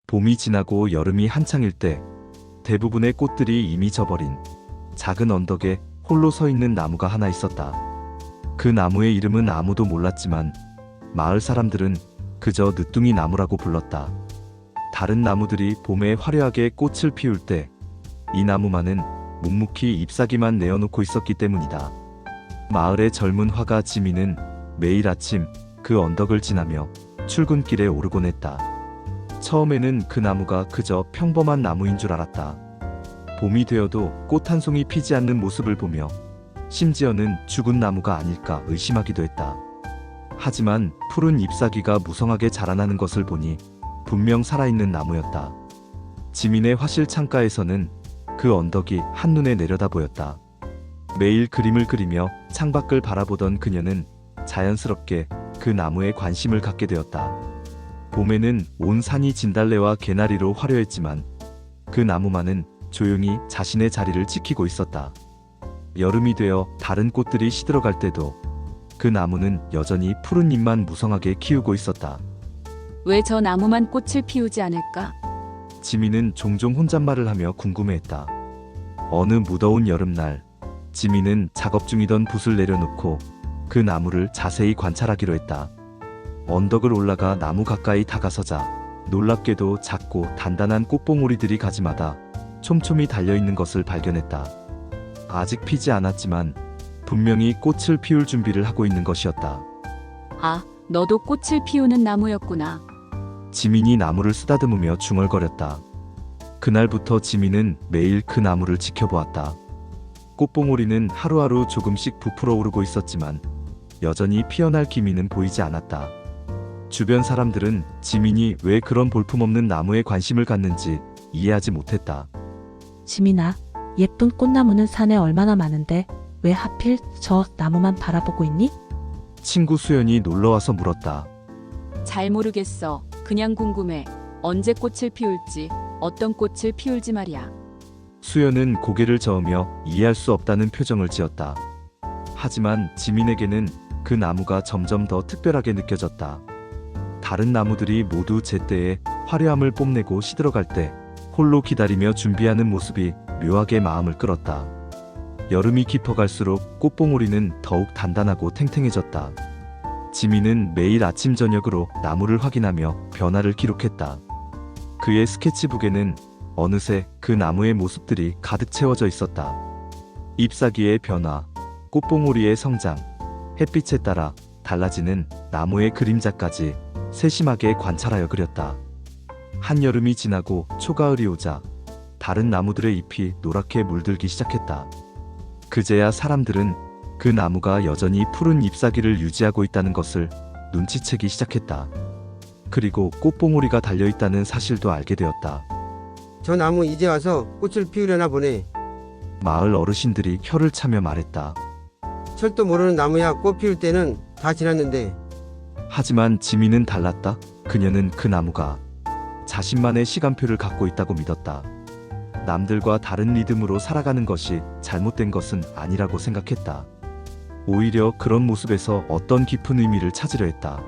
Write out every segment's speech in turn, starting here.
봄이 지나고 여름이 한창일 때 대부분의 꽃들이 이미 져버린 작은 언덕에 홀로 서 있는 나무가 하나 있었다. 그 나무의 이름은 아무도 몰랐지만 마을 사람들은 그저 늦둥이 나무라고 불렀다. 다른 나무들이 봄에 화려하게 꽃을 피울 때 이 나무만은 묵묵히 잎사귀만 내어놓고 있었기 때문이다. 마을의 젊은 화가 지미는 매일 아침 그 언덕을 지나며 출근길에 오르곤 했다. 처음에는 그 나무가 그저 평범한 나무인 줄 알았다. 봄이 되어도 꽃 한 송이 피지 않는 모습을 보며 심지어는 죽은 나무가 아닐까 의심하기도 했다. 하지만 푸른 잎사귀가 무성하게 자라나는 것을 보니 분명 살아있는 나무였다. 지민의 화실 창가에서는 그 언덕이 한눈에 내려다 보였다. 매일 그림을 그리며 창밖을 바라보던 그녀는 자연스럽게 그 나무에 관심을 갖게 되었다. 봄에는 온 산이 진달래와 개나리로 화려했지만 그 나무만은 조용히 자신의 자리를 지키고 있었다. 여름이 되어 다른 꽃들이 시들어갈 때도 그 나무는 여전히 푸른 잎만 무성하게 키우고 있었다. 왜 저 나무만 꽃을 피우지 않을까? 지민은 종종 혼잣말을 하며 궁금해했다. 어느 무더운 여름날, 지민은 작업 중이던 붓을 내려놓고 그 나무를 자세히 관찰하기로 했다. 언덕을 올라가 나무 가까이 다가서자 놀랍게도 작고 단단한 꽃봉오리들이 가지마다 촘촘히 달려있는 것을 발견했다. 아직 피지 않았지만 분명히 꽃을 피울 준비를 하고 있는 것이었다. 아, 너도 꽃을 피우는 나무였구나. 지민이 나무를 쓰다듬으며 중얼거렸다. 그날부터 지민은 매일 그 나무를 지켜보았다. 꽃봉오리는 하루하루 조금씩 부풀어 오르고 있었지만 여전히 피어날 기미는 보이지 않았다. 주변 사람들은 지민이 왜 그런 볼품없는 나무에 관심을 갖는지 이해하지 못했다. 지민아, 예쁜 꽃나무는 산에 얼마나 많은데 왜 하필 저 나무만 바라보고 있니? 친구 수연이 놀러와서 물었다. 잘 모르겠어. 그냥 궁금해. 언제 꽃을 피울지, 어떤 꽃을 피울지 말이야. 수연은 고개를 저으며 이해할 수 없다는 표정을 지었다. 하지만 지민에게는 그 나무가 점점 더 특별하게 느껴졌다. 다른 나무들이 모두 제때에 화려함을 뽐내고 시들어갈 때 홀로 기다리며 준비하는 모습이 묘하게 마음을 끌었다. 여름이 깊어갈수록 꽃봉오리는 더욱 단단하고 탱탱해졌다. 지민은 매일 아침 저녁으로 나무를 확인하며 변화를 기록했다. 그의 스케치북에는 어느새 그 나무의 모습들이 가득 채워져 있었다. 잎사귀의 변화, 꽃봉오리의 성장, 햇빛에 따라 달라지는 나무의 그림자까지 세심하게 관찰하여 그렸다. 한여름이 지나고 초가을이 오자 다른 나무들의 잎이 노랗게 물들기 시작했다. 그제야 사람들은 그 나무가 여전히 푸른 잎사귀를 유지하고 있다는 것을 눈치채기 시작했다. 그리고 꽃봉오리가 달려있다는 사실도 알게 되었다. 저 나무 이제 와서 꽃을 피우려나 보네. 마을 어르신들이 혀를 차며 말했다. 철도 모르는 나무야, 꽃 피울 때는 다 지났는데. 하지만 지민은 달랐다. 그녀는 그 나무가 자신만의 시간표를 갖고 있다고 믿었다. 남들과 다른 리듬으로 살아가는 것이 잘못된 것은 아니라고 생각했다. 오히려 그런 모습에서 어떤 깊은 의미를 찾으려 했다.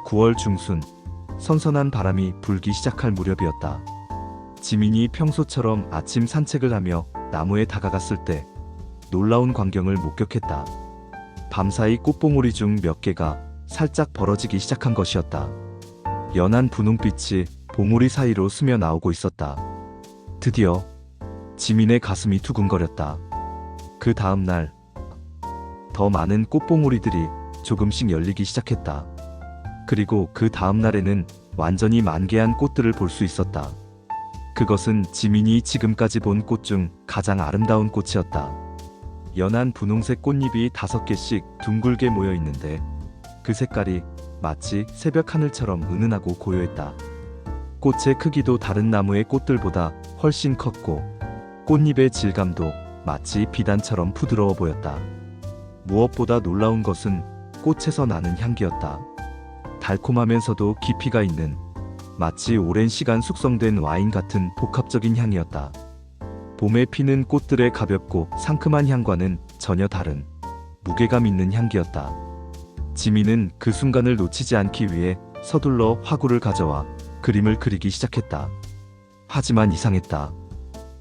9월 중순, 선선한 바람이 불기 시작할 무렵이었다. 지민이 평소처럼 아침 산책을 하며 나무에 다가갔을 때 놀라운 광경을 목격했다. 밤사이 꽃봉오리 중 몇 개가 살짝 벌어지기 시작한 것이었다. 연한 분홍빛이 봉오리 사이로 스며 나오고 있었다. 드디어 지민의 가슴이 두근거렸다. 그 다음 날 더 많은 꽃봉오리들이 조금씩 열리기 시작했다. 그리고 그 다음 날에는 완전히 만개한 꽃들을 볼 수 있었다. 그것은 지민이 지금까지 본 꽃 중 가장 아름다운 꽃이었다. 연한 분홍색 꽃잎이 5개씩 둥글게 모여 있는데 그 색깔이 마치 새벽 하늘처럼 은은하고 고요했다. 꽃의 크기도 다른 나무의 꽃들보다 훨씬 컸고 꽃잎의 질감도 마치 비단처럼 부드러워 보였다. 무엇보다 놀라운 것은 꽃에서 나는 향기였다. 달콤하면서도 깊이가 있는 마치 오랜 시간 숙성된 와인 같은 복합적인 향이었다. 봄에 피는 꽃들의 가볍고 상큼한 향과는 전혀 다른 무게감 있는 향기였다. 지민은 그 순간을 놓치지 않기 위해 서둘러 화구를 가져와 그 그림을 그리기 시작했다. 하지만 이상했다.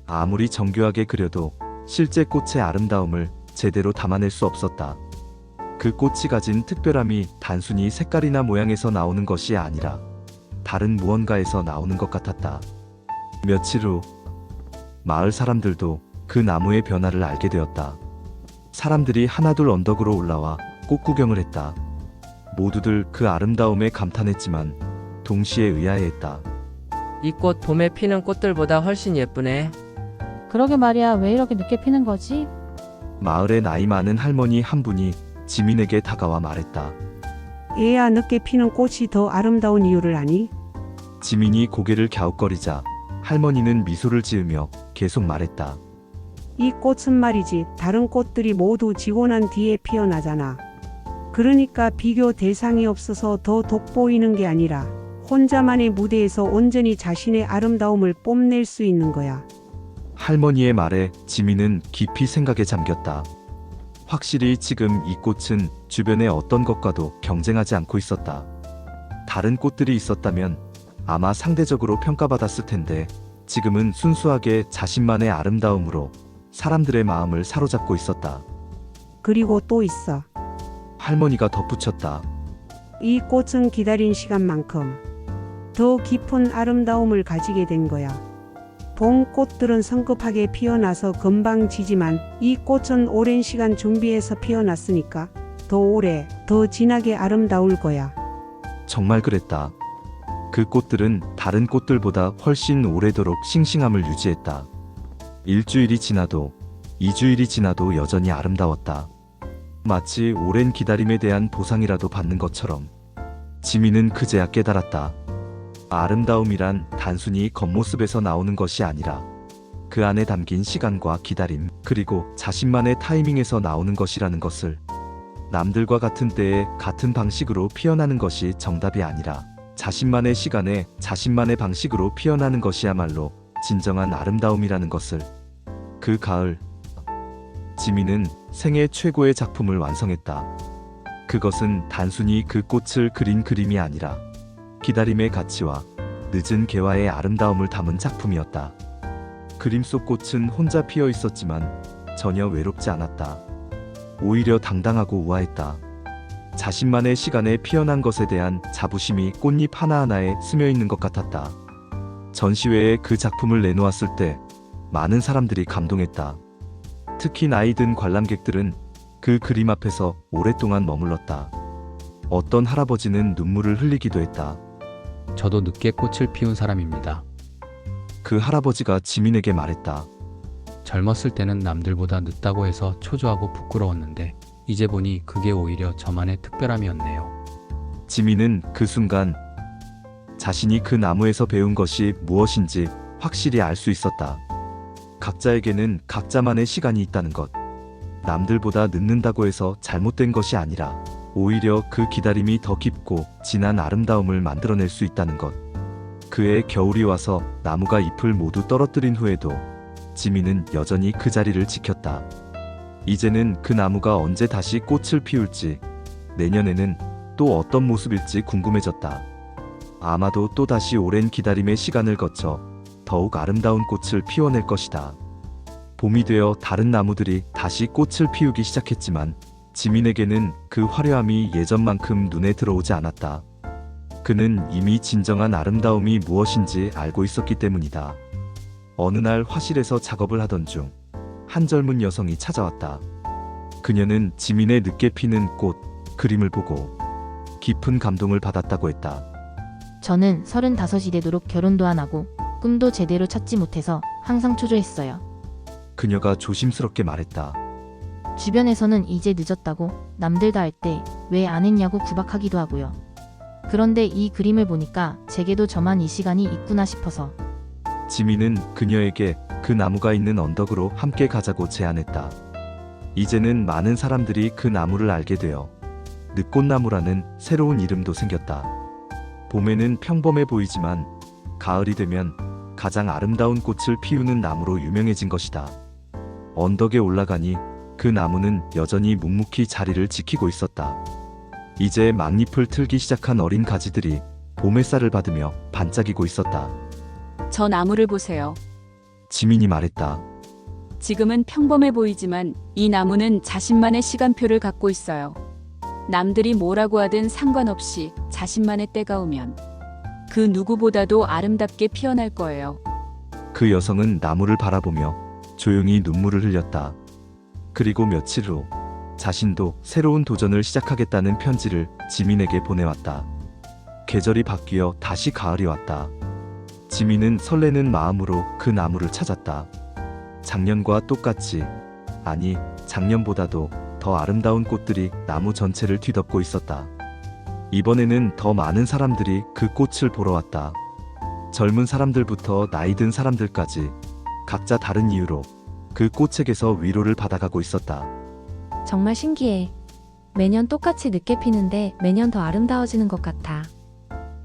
아무리 정교하게 그려도 실제 꽃의 아름다움을 제대로 담아낼 수 없었다. 그 꽃이 가진 특별함이 단순히 색깔이나 모양에서 나오는 것이 아니라 다른 무언가에서 나오는 것 같았다. 며칠 후 마을 사람들도 그 나무의 변화를 알게 되었다. 사람들이 하나둘 언덕으로 올라와 꽃 구경을 했다. 모두들 그 아름다움에 감탄했지만 동시에 의아해했다. 이 꽃 봄에 피는 꽃들보다 훨씬 예쁘네. 그러게 말이야, 왜 이렇게 늦게 피는 거지? 마을의 나이 많은 할머니 한 분이 지민에게 다가와 말했다. 애야, 늦게 피는 꽃이 더 아름다운 이유를 아니? 지민이 고개를 갸웃거리자 할머니는 미소를 지으며 계속 말했다. 이 꽃은 말이지, 다른 꽃들이 모두 지고 난 뒤에 피어나잖아. 그러니까 비교 대상이 없어서 더 돋보이는 게 아니라 혼자만의 무대에서 온전히 자신의 아름다움을 뽐낼 수 있는 거야. 할머니의 말에 지민은 깊이 생각에 잠겼다. 확실히 지금 이 꽃은 주변의 어떤 것과도 경쟁하지 않고 있었다. 다른 꽃들이 있었다면 아마 상대적으로 평가받았을 텐데 지금은 순수하게 자신만의 아름다움으로 사람들의 마음을 사로잡고 있었다. 그리고 또 있어. 할머니가 덧붙였다. 이 꽃은 기다린 시간만큼 더 깊은 아름다움을 가지게 된 거야. 봄 꽃들은 성급하게 피어나서 금방 지지만 이 꽃은 오랜 시간 준비해서 피어났으니까 더 오래, 더 진하게 아름다울 거야. 정말 그랬다. 그 꽃들은 다른 꽃들보다 훨씬 오래도록 싱싱함을 유지했다. 일주일이 지나도 2주일이 지나도 여전히 아름다웠다. 마치 오랜 기다림에 대한 보상이라도 받는 것처럼. 지민은 그제야 깨달았다. 아름다움이란 단순히 겉모습에서 나오는 것이 아니라 그 안에 담긴 시간과 기다림, 그리고 자신만의 타이밍에서 나오는 것이라는 것을. 남들과 같은 때에 같은 방식으로 피어나는 것이 정답이 아니라 자신만의 시간에 자신만의 방식으로 피어나는 것이야말로 진정한 아름다움이라는 것을. 그 가을, 지민은 생애 최고의 작품을 완성했다. 그것은 단순히 그 꽃을 그린 그림이 아니라 기다림의 가치와 늦은 개화의 아름다움을 담은 작품이었다. 그림 속 꽃은 혼자 피어 있었지만 전혀 외롭지 않았다. 오히려 당당하고 우아했다. 자신만의 시간에 피어난 것에 대한 자부심이 꽃잎 하나하나에 스며 있는 것 같았다. 전시회에 그 작품을 내놓았을 때 많은 사람들이 감동했다. 특히 나이 든 관람객들은 그 그림 앞에서 오랫동안 머물렀다. 어떤 할아버지는 눈물을 흘리기도 했다. 저도 늦게 꽃을 피운 사람입니다. 그 할아버지가 지민에게 말했다. 젊었을 때는 남들보다 늦다고 해서 초조하고 부끄러웠는데 이제 보니 그게 오히려 저만의 특별함이었네요. 지민은 그 순간 자신이 그 나무에서 배운 것이 무엇인지 확실히 알 수 있었다. 각자에게는 각자만의 시간이 있다는 것. 남들보다 늦는다고 해서 잘못된 것이 아니라 오히려 그 기다림이 더 깊고 진한 아름다움을 만들어낼 수 있다는 것. 그해 겨울이 와서 나무가 잎을 모두 떨어뜨린 후에도 지민은 여전히 그 자리를 지켰다. 이제는 그 나무가 언제 다시 꽃을 피울지, 내년에는 또 어떤 모습일지 궁금해졌다. 아마도 또다시 오랜 기다림의 시간을 거쳐 더욱 아름다운 꽃을 피워낼 것이다. 봄이 되어 다른 나무들이 다시 꽃을 피우기 시작했지만 지민에게는 그 화려함이 예전만큼 눈에 들어오지 않았다. 그는 이미 진정한 아름다움이 무엇인지 알고 있었기 때문이다. 어느 날 화실에서 작업을 하던 중 한 젊은 여성이 찾아왔다. 그녀는 지민의 늦게 피는 꽃 그림을 보고 깊은 감동을 받았다고 했다. 저는 35이 되도록 결혼도 안 하고 꿈도 제대로 찾지 못해서 항상 초조했어요. 그녀가 조심스럽게 말했다. 주변에서는 이제 늦었다고 남들 다 할 때 왜 안 했냐고 구박하기도 하고요. 그런데 이 그림을 보니까 제게도 저만 이 시간이 있구나 싶어서. 지민은 그녀에게 그 나무가 있는 언덕으로 함께 가자고 제안했다. 이제는 많은 사람들이 그 나무를 알게 되어 늦꽃나무라는 새로운 이름도 생겼다. 봄에는 평범해 보이지만 가을이 되면 가장 아름다운 꽃을 피우는 나무로 유명해진 것이다. 언덕에 올라가니 그 나무는 여전히 묵묵히 자리를 지키고 있었다. 이제 막잎을 틀기 시작한 어린 가지들이 봄 햇살을 받으며 반짝이고 있었다. 저 나무를 보세요. 지민이 말했다. 지금은 평범해 보이지만 이 나무는 자신만의 시간표를 갖고 있어요. 남들이 뭐라고 하든 상관없이 자신만의 때가 오면 그 누구보다도 아름답게 피어날 거예요. 그 여성은 나무를 바라보며 조용히 눈물을 흘렸다. 그리고 며칠 후 자신도 새로운 도전을 시작하겠다는 편지를 지민에게 보내왔다. 계절이 바뀌어 다시 가을이 왔다. 지민은 설레는 마음으로 그 나무를 찾았다. 작년과 똑같이, 아니 작년보다도 더 아름다운 꽃들이 나무 전체를 뒤덮고 있었다. 이번에는 더 많은 사람들이 그 꽃을 보러 왔다. 젊은 사람들부터 나이 든 사람들까지 각자 다른 이유로 그 꽃책에서 위로를 받아가고 있었다. 정말 신기해. 매년 똑같이 늦게 피는데 매년 더 아름다워지는 것 같아.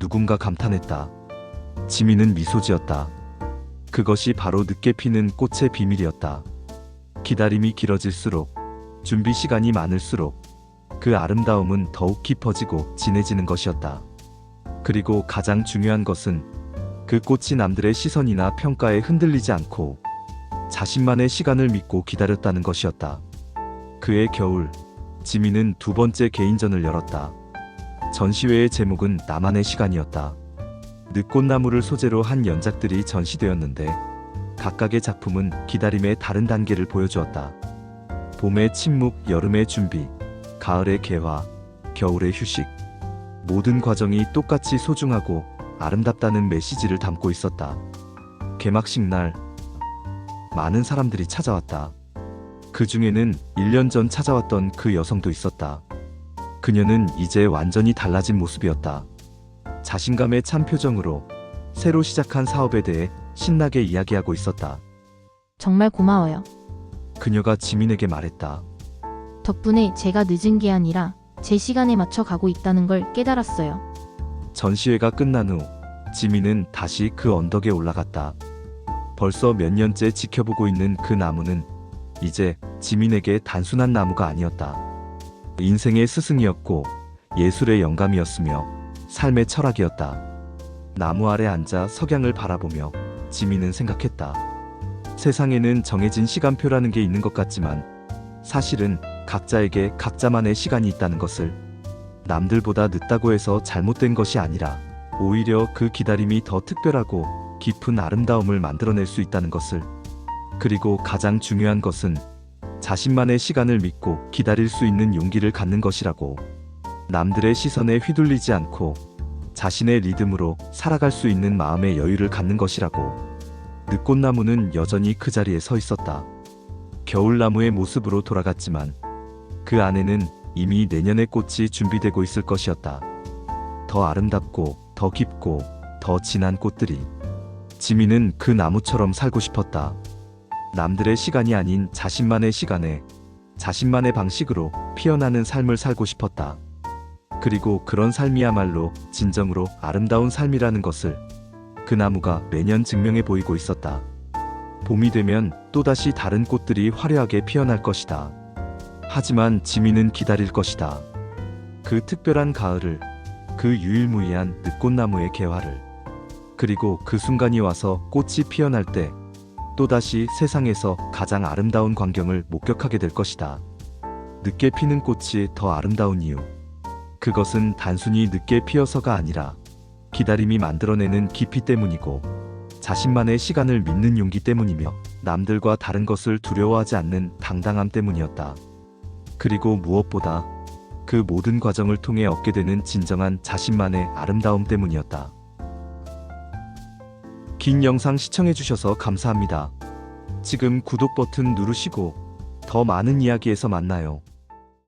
누군가 감탄했다. 지민은 미소 지었다. 그것이 바로 늦게 피는 꽃의 비밀이었다. 기다림이 길어질수록, 준비 시간이 많을수록 그 아름다움은 더욱 깊어지고 진해지는 것이었다. 그리고 가장 중요한 것은 그 꽃이 남들의 시선이나 평가에 흔들리지 않고 자신만의 시간을 믿고 기다렸다는 것이었다. 그해 겨울, 지민은 두 번째 개인전을 열었다. 전시회의 제목은 나만의 시간이었다. 늦꽃나무를 소재로 한 연작들이 전시되었는데 각각의 작품은 기다림의 다른 단계를 보여주었다. 봄의 침묵, 여름의 준비, 가을의 개화, 겨울의 휴식. 모든 과정이 똑같이 소중하고 아름답다는 메시지를 담고 있었다. 개막식 날, 많은 사람들이 찾아왔다. 그 중에는 1년 전 찾아왔던 그 여성도 있었다. 그녀는 이제 완전히 달라진 모습이었다. 자신감에 찬 표정으로 새로 시작한 사업에 대해 신나게 이야기하고 있었다. 정말 고마워요. 그녀가 지민에게 말했다. 덕분에 제가 늦은 게 아니라 제 시간에 맞춰 가고 있다는 걸 깨달았어요. 전시회가 끝난 후 지민은 다시 그 언덕에 올라갔다. 벌써 몇 년째 지켜보고 있는 그 나무는 이제 지민에게 단순한 나무가 아니었다. 인생의 스승이었고 예술의 영감이었으며 삶의 철학이었다. 나무 아래 앉아 석양을 바라보며 지민은 생각했다. 세상에는 정해진 시간표라는 게 있는 것 같지만 사실은 각자에게 각자만의 시간이 있다는 것을, 남들보다 늦다고 해서 잘못된 것이 아니라 오히려 그 기다림이 더 특별하고 깊은 아름다움을 만들어낼 수 있다는 것을, 그리고 가장 중요한 것은 자신만의 시간을 믿고 기다릴 수 있는 용기를 갖는 것이라고. 남들의 시선에 휘둘리지 않고 자신의 리듬으로 살아갈 수 있는 마음의 여유를 갖는 것이라고. 늦꽃나무는 여전히 그 자리에 서 있었다. 겨울나무의 모습으로 돌아갔지만 그 안에는 이미 내년의 꽃이 준비되고 있을 것이었다. 더 아름답고 더 깊고 더 진한 꽃들이. 지민은 그 나무처럼 살고 싶었다. 남들의 시간이 아닌 자신만의 시간에 자신만의 방식으로 피어나는 삶을 살고 싶었다. 그리고 그런 삶이야말로 진정으로 아름다운 삶이라는 것을 그 나무가 매년 증명해 보이고 있었다. 봄이 되면 또다시 다른 꽃들이 화려하게 피어날 것이다. 하지만 지민은 기다릴 것이다. 그 특별한 가을을, 그 유일무이한 늦꽃나무의 개화를. 그리고 그 순간이 와서 꽃이 피어날 때 또다시 세상에서 가장 아름다운 광경을 목격하게 될 것이다. 늦게 피는 꽃이 더 아름다운 이유. 그것은 단순히 늦게 피어서가 아니라 기다림이 만들어내는 깊이 때문이고 자신만의 시간을 믿는 용기 때문이며 남들과 다른 것을 두려워하지 않는 당당함 때문이었다. 그리고 무엇보다 그 모든 과정을 통해 얻게 되는 진정한 자신만의 아름다움 때문이었다. 긴 영상 시청해주셔서 감사합니다. 지금 구독 버튼 누르시고 더 많은 이야기에서 만나요.